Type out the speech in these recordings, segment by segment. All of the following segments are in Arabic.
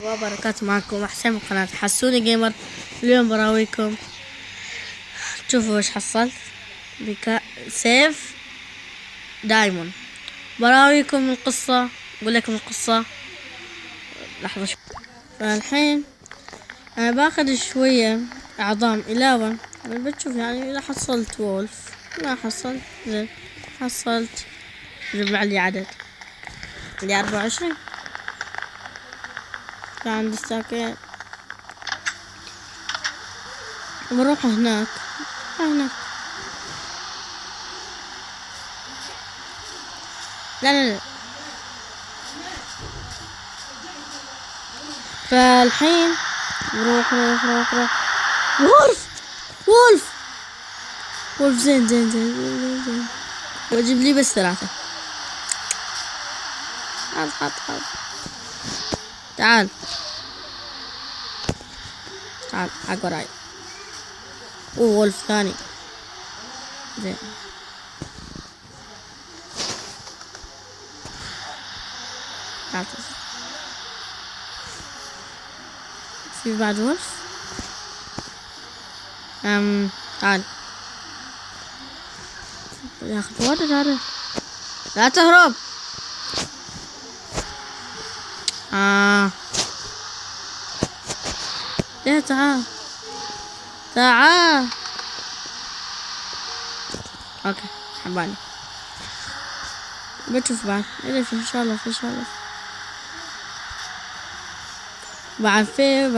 وبركاته. معكم حسين من قناة حسوني جيمر. اليوم براويكم شوفوا ايش حصلت سيف دايموند. براويكم القصة، اقول لكم القصة لحظة شوي. فالحين انا باخذ شوية اعظام إلاوة. انا بتشوف يعني اذا حصلت وولف، ما حصلت زين، حصلت جمع لي عدد اللي 24. فعندي ستاكين بروح هناك. لا. فالحين روح وولف زين. واجيب لي بس 3. حط تعال حق وراي. وولف ثاني زين. في بعد وولف. تعال ياخذ ورد هذا. لا تهرب. ليه؟ تعال. اوكي حباني. بتشوف بعد إذا في ان شاء الله بعد فيه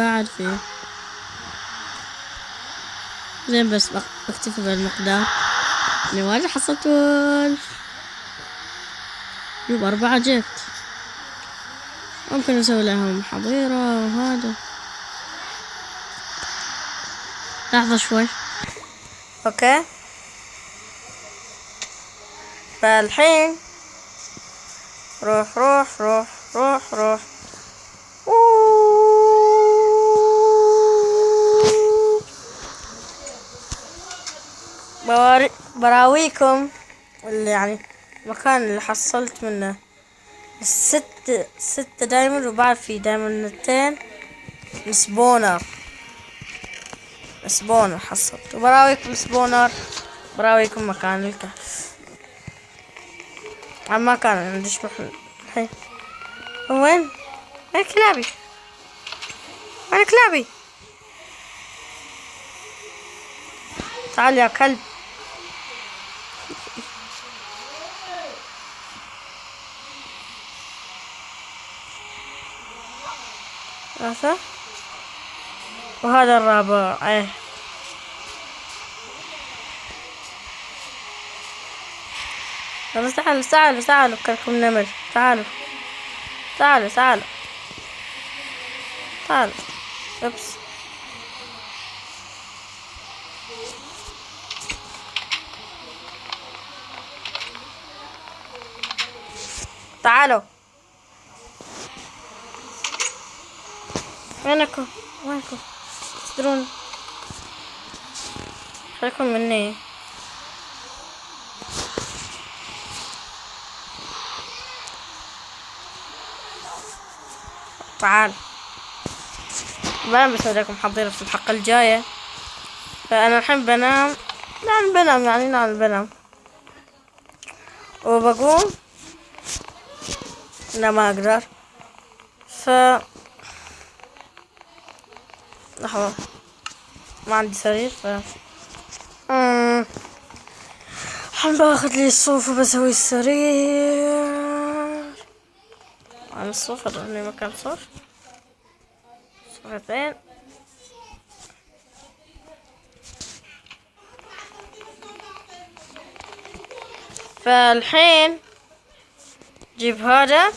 زين. بس بكتفي بالمقدار اني واجد حصلت وولف. يب 4 جبت. ممكن اسوي لهم حظيرة وهذا. لحظة شوي. اوكي. فالحين روح. براويكم اللي يعني المكان اللي حصلت منه 6 دايموند، وبعد في دايموندتين سبونر حصلت. وبراويكم سبونر، براويكم مكان الكهف. ما كان عندي الحين. وين كلابي؟ تعال يا كلب. وهذا الرابع. تعالوا كلكم نمر. تعالوا. اوبس. تعالوا. وينكم تدرون؟ خليكم مني. تعال. بسوي لكم حظيرة في الحلقة الجاية. فأنا الحين بنام. بنام وبقوم. لا ما أقدر. لحظة، ما عندي سرير. الحين باخذ لي الصوفة بسوي السرير. عن الصوفة لأني مكان صوفتين. فالحين جيب هذا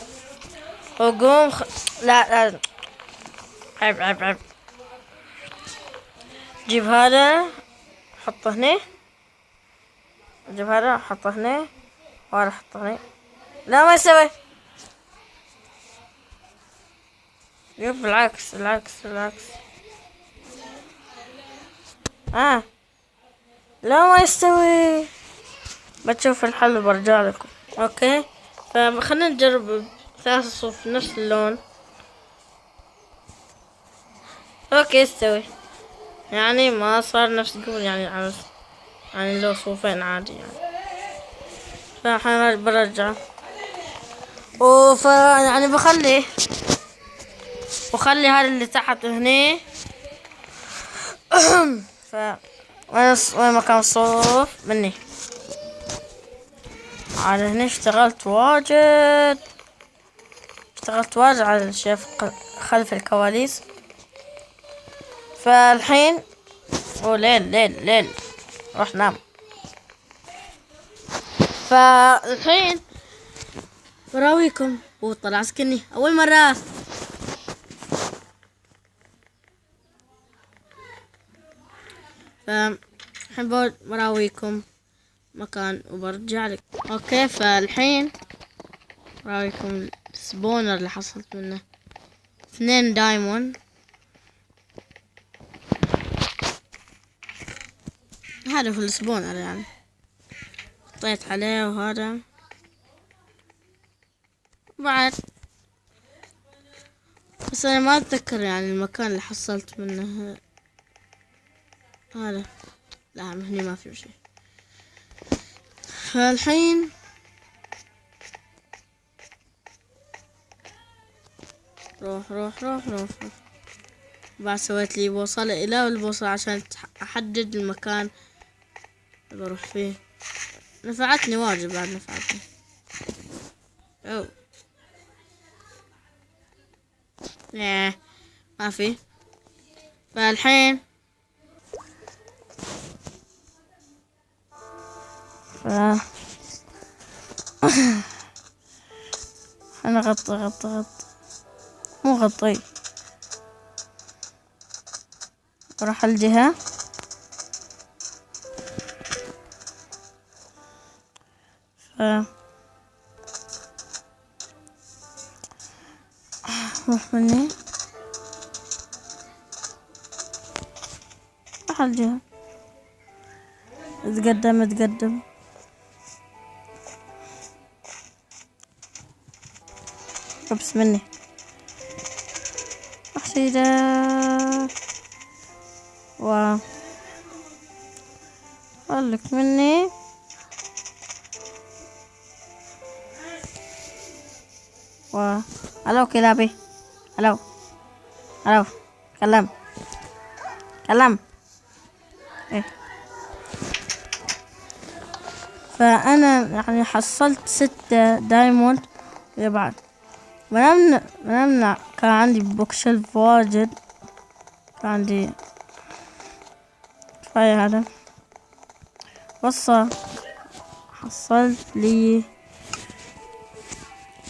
وقوم لا عيب. جيب هذا حطه هنا. جيب هذا حطه هنا، وهذا حطه هنا. لا ما يسوي. يب بالعكس. لا ما يستوي. بتشوف الحل وبرجع لكم. اوكي. فخلنا نجرب 3 صوف نفس اللون. اوكي استوي. يعني ما صار نفس قبل، يعني عمس، يعني لو صوفين عادي يعني. فالحين برجعه يعني بخلي هذا اللي تحت هني. ف وين مكان الصوف مني. على هني اشتغلت واجد على الشيف خلف الكواليس. فالحين ليل روح نام. فالحين براويكم وطلع سكني اول مرة. الحين براويكم مكان وبرجع لك. اوكي فالحين براويكم السبونر اللي حصلت منه 2 دايموند. هذا هو السبونر يعني، حطيت عليه وهذا بعد. بس انا ما اتذكر يعني المكان اللي حصلت منه هذا. لا هني ما في شيء. فالحين روح. بعد سويت لي بوصلة الى البوصلة عشان احدد المكان اللي بروح فيه. نفعتني واجد بعد نفعتني. او ما في. فالحين انا غطي مو غطي. اروح الجهة روح مني، روح الجهة، اتقدم بس مني وحشيدة خلك مني. الو كلابي، الو كلم ايه. فانا يعني حصلت 6 دايموند بعد. منمنا كان عندي بوك شيلف واجد، كان عندي كفاية هذا. حصلت لي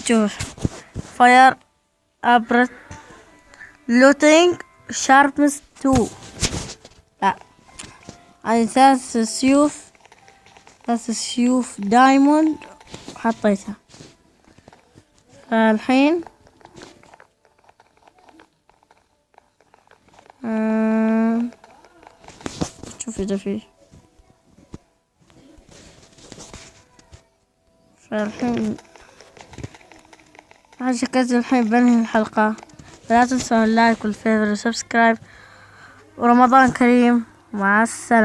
شوف فاير ابرت لوتينج شاربنس 2. لا يعني 3 سيوف دايموند حطيتها. فالحين شوف اذا فيه. فالحين عشان كذا الحين بنهي الحلقة. لا تنسوا اللايك والفيفور وسبسكرايب، ورمضان كريم، مع السلامة.